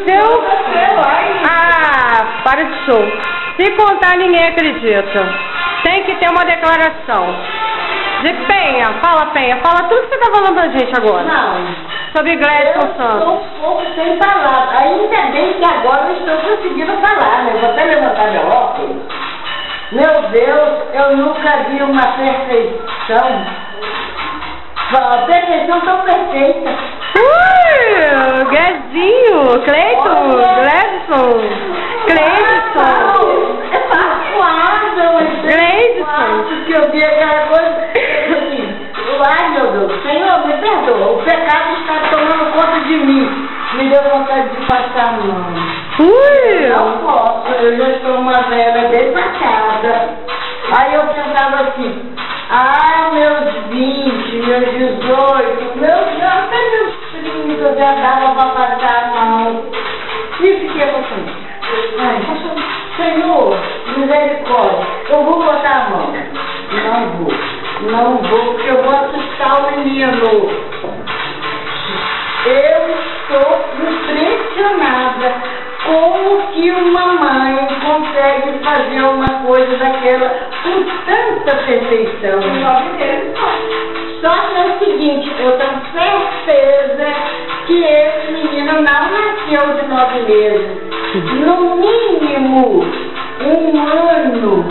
Seu... Ah, para de show. Se contar, ninguém acredita. Tem que ter uma declaração. De Penha, fala tudo que você tá falando pra gente agora. Não. Sobre Gleison Eu Santos. estou um pouco sem palavras. Ainda bem que agora eu estou conseguindo falar, né? Vou até levantar meu óculos. Meu Deus, eu nunca vi uma perfeição. Perfeição tão perfeita. Glezinho, Cleiton, Gleison, Cleidson. É magoado, Gleison. que eu vi aquela coisa. Ai, meu Deus, Senhor, me perdoa. O pecado está tomando conta de mim. Me deu vontade de passar a mão. Não posso, eu já estou uma velha desacada. Aí eu pensava assim, meus 20, meus 18, até meus 30 eu já dava para passar a mão. E fiquei assim, Senhor, misericórdia, eu vou botar a mão. Não vou, porque eu vou assustar o menino. Eu estou impressionada como que uma mãe consegue fazer uma coisa daquela com tanta perfeição. Só que é o seguinte, eu tenho certeza que esse menino não nasceu de 9 meses. No mínimo, 1 ano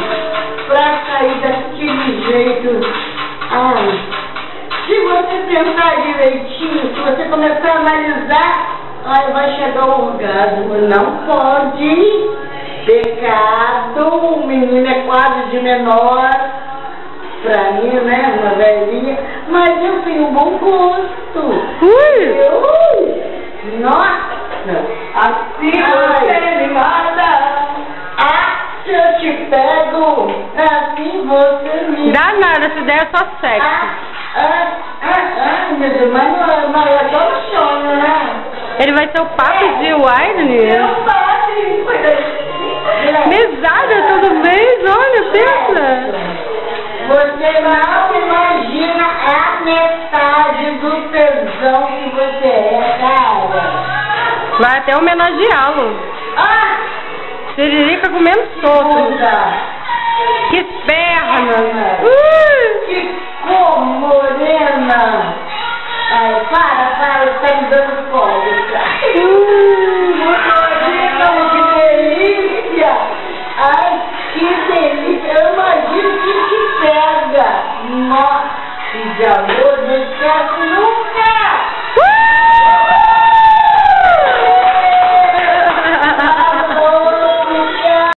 para sair daquele jeito. Ai, se você pensar direitinho, se você começar a analisar, vai chegar o orgasmo. Não pode. Pecado. O menino é quase de menor. Pra mim, né? Uma velhinha. Mas eu tenho um bom gosto. Nossa. Assim você me mata. Se eu te pego, assim você me... Dá nada, essa ideia é só sexo. Meu Deus, mas é só um sonho, né? Ele vai ser o papo de Wydney? Mesada todo mês, olha, pensa. Você não imagina a metade do tesão que você é, cara. Vai até homenageá-lo. Siririca comendo solto. Que perna! Que cor morena! Ai, para, tá me dando fome.